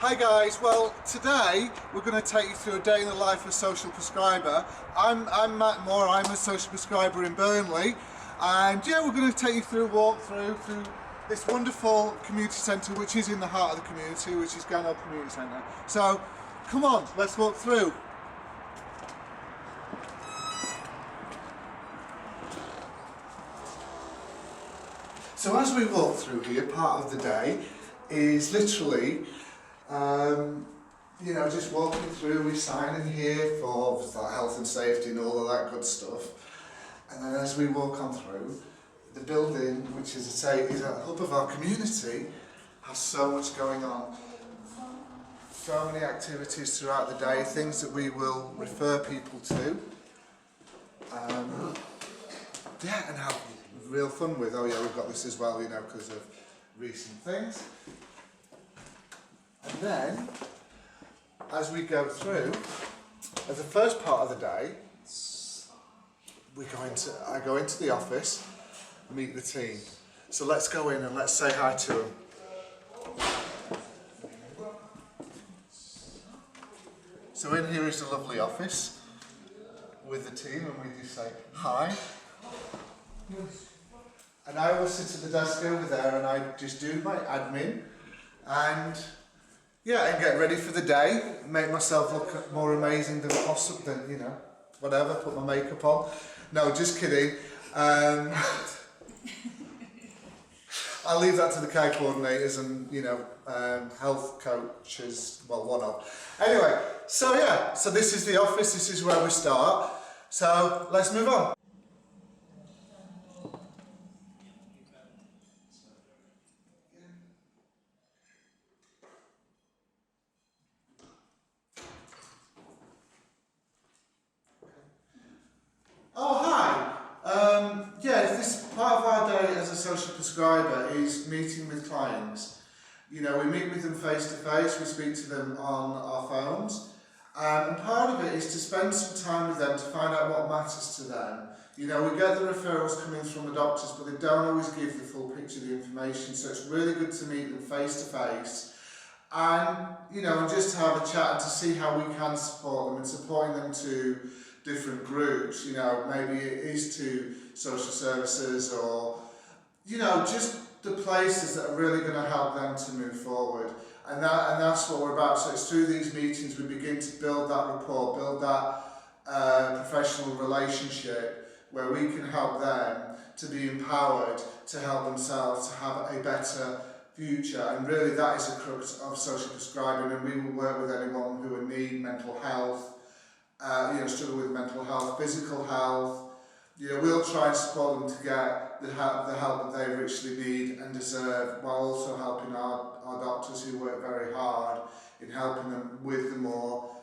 Hi guys, well today we're going to take you through a day in the life of a social prescriber. I'm Matt Moore, I'm a social prescriber in Burnley, and yeah, we're going to take you through a walkthrough through this wonderful community centre which is in the heart of the community, which is Burnley Community Centre. So come on, let's walk through. So as we walk through here, part of the day is literally just walking through. We sign in here for health and safety and all of that good stuff. And then as we walk on through, the building, which is is a hub of our community, has so much going on. So many activities throughout the day, things that we will refer people to. And have real fun with. Oh yeah, we've got this as well, because of recent things. And then, as we go through, as the first part of the day, I go into the office, meet the team. So let's go in and let's say hi to them. So in here is the lovely office with the team, and we just say hi. And I will sit at the desk over there and I just do my admin and get ready for the day, make myself look more amazing than possible, whatever, put my makeup on. No, just kidding. I'll leave that to the care coordinators and, health coaches, well, one of. Anyway, so this is the office, this is where we start. So let's move on. Oh, hi. This part of our day as a social prescriber is meeting with clients. We meet with them face to face, we speak to them on our phones, and part of it is to spend some time with them to find out what matters to them. We get the referrals coming from the doctors, but they don't always give the full picture of the information, so it's really good to meet them face to face and, and just to have a chat and to see how we can support them and supporting them to different groups. Maybe it is to social services or, just the places that are really going to help them to move forward. And that's what we're about. So it's through these meetings we begin to build that rapport, build that professional relationship where we can help them to be empowered, to help themselves, to have a better future. And really that is the crux of social prescribing, and we will work with anyone who will need mental health, struggle with mental health, physical health. We'll try and support them to get the help that they richly need and deserve, while also helping our doctors who work very hard in helping them with the more,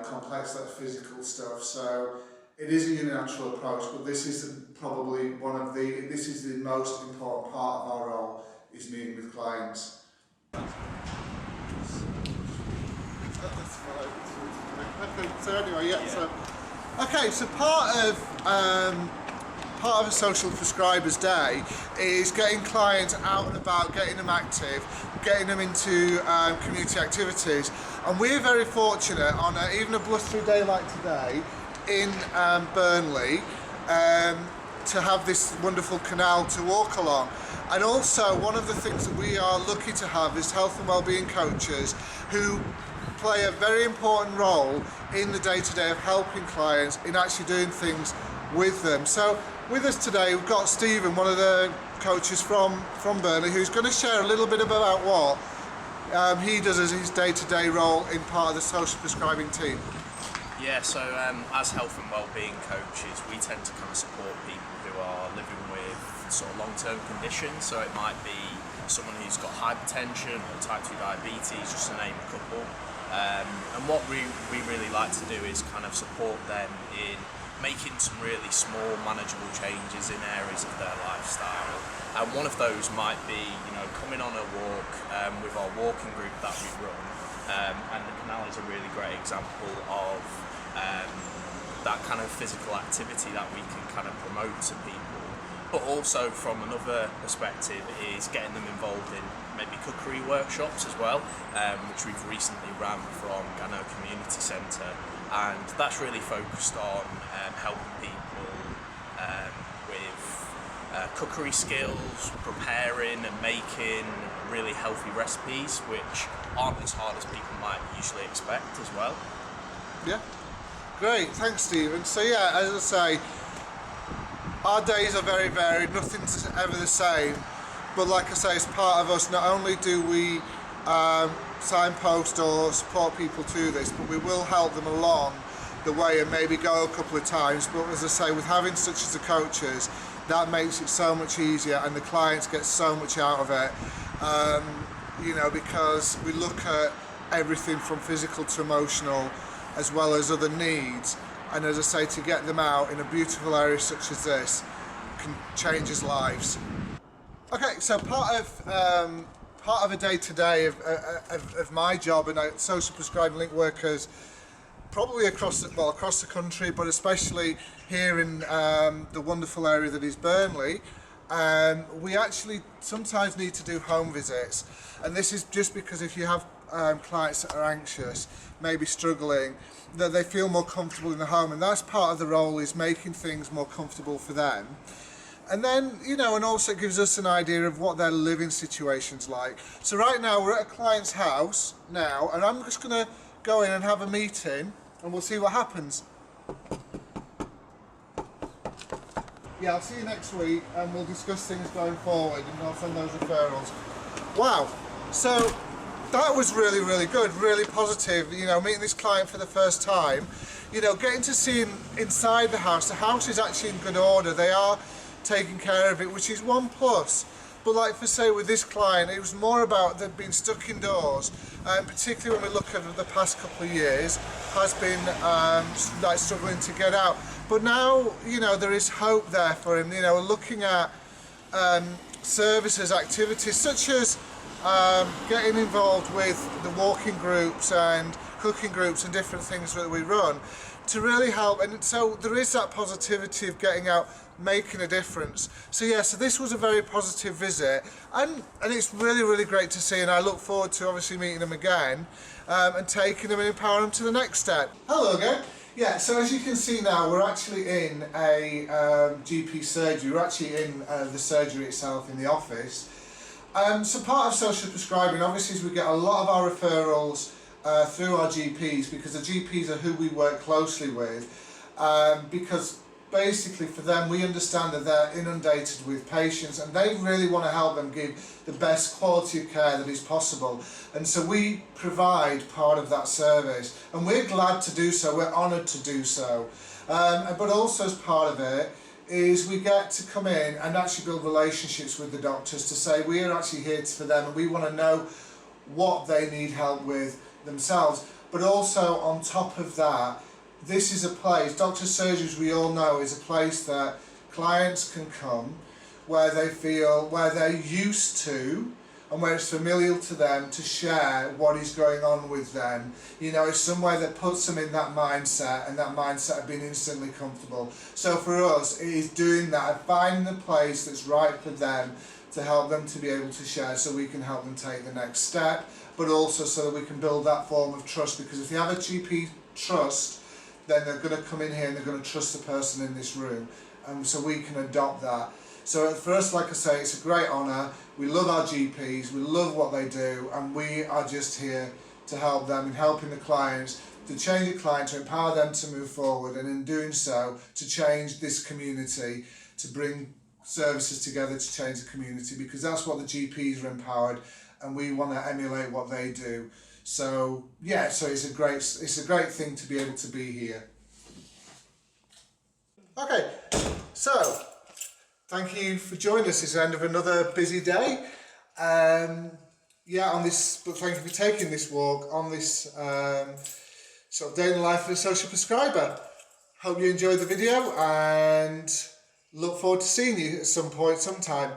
complex physical stuff. So it is a unilateral approach, but this is probably this is the most important part of our role, is meeting with clients. So anyway, so part of a social prescriber's day is getting clients out and about, getting them active, getting them into community activities. And we're very fortunate on even a blustery day like today in Burnley to have this wonderful canal to walk along. And also one of the things that we are lucky to have is health and wellbeing coaches who play a very important role in the day-to-day of helping clients in actually doing things with them. So with us today we've got Stephen, one of the coaches from Burnley, who's going to share a little bit about what he does as his day-to-day role in part of the social prescribing team. Yeah, so as health and wellbeing coaches, we tend to kind of support people who are living with sort of long-term conditions. So it might be someone who's got hypertension or type 2 diabetes, just to name a couple. And what we really like to do is kind of support them in making some really small, manageable changes in areas of their lifestyle. And one of those might be, coming on a walk with our walking group that we run. And the canal is a really great example of that kind of physical activity that we can kind of promote to people. But also from another perspective is getting them involved in maybe cookery workshops as well, which we've recently ran from Gano Community Centre, and that's really focused on helping people with cookery skills, preparing and making really healthy recipes, which aren't as hard as people might usually expect as well. Yeah, great, thanks Stephen. So yeah, as I say, our days are very varied, nothing's ever the same, but like I say, as part of us, not only do we signpost or support people to this, but we will help them along the way and maybe go a couple of times. But as I say, with having such as the coaches, that makes it so much easier and the clients get so much out of it, you know, because we look at everything from physical to emotional as well as other needs. And as I say, to get them out in a beautiful area such as this can change his lives. Okay, so part of a day today of my job and social prescribing link workers, probably across the country, but especially here in the wonderful area that is Burnley, we actually sometimes need to do home visits, and this is just because if you have clients that are anxious, maybe struggling, that they feel more comfortable in the home, and that's part of the role, is making things more comfortable for them. And then, you know, and also it gives us an idea of what their living situation's like. So right now we're at a client's house now, and I'm just going to go in and have a meeting and we'll see what happens. Yeah, I'll see you next week and we'll discuss things going forward and I'll send those referrals. Wow, so that was really, really good, really positive, you know, meeting this client for the first time. You know, getting to see inside the house is actually in good order. They are taking care of it, which is one plus. But like for say with this client, it was more about them being stuck indoors, and particularly when we look at the past couple of years, has been like struggling to get out. But now, you know, there is hope there for him. You know, looking at services, activities such as getting involved with the walking groups and cooking groups and different things that we run to really help. And so there is that positivity of getting out, making a difference. So yeah, so this was a very positive visit, and it's really, really great to see, and I look forward to obviously meeting them again and taking them and empowering them to the next step. Hello again. Yeah, so as you can see now, we're actually in a GP surgery. We're actually in the surgery itself in the office. So part of social prescribing obviously is we get a lot of our referrals through our GPs, because the GPs are who we work closely with, because basically for them we understand that they're inundated with patients and they really want to help them give the best quality of care that is possible, and so we provide part of that service and we're glad to do so, we're honoured to do so, but also as part of it is we get to come in and actually build relationships with the doctors to say we are actually here for them and we want to know what they need help with themselves. But also on top of that, this is a place, doctor surgeries we all know is a place that clients can come where they feel, where they're used to and where it's familiar to them to share what is going on with them. You know, it's somewhere that puts them in that mindset, and that mindset of being instantly comfortable. So for us, it is doing that, finding the place that's right for them to help them to be able to share, so we can help them take the next step, but also so that we can build that form of trust, because if they have a GP trust, then they're going to come in here and they're going to trust the person in this room, and so we can adopt that. So for us, like I say, it's a great honour. We love our GPs, we love what they do, and we are just here to help them in helping the clients, to change the client, to empower them to move forward, and in doing so, to change this community, to bring services together to change the community, because that's what the GPs are empowered, and we want to emulate what they do. So yeah, so it's a great thing to be able to be here. Okay, so thank you for joining us. It's the end of another busy day. Yeah, on this, but thank you for taking this walk on this sort of day in the life of a social prescriber. Hope you enjoyed the video and look forward to seeing you at some point, sometime.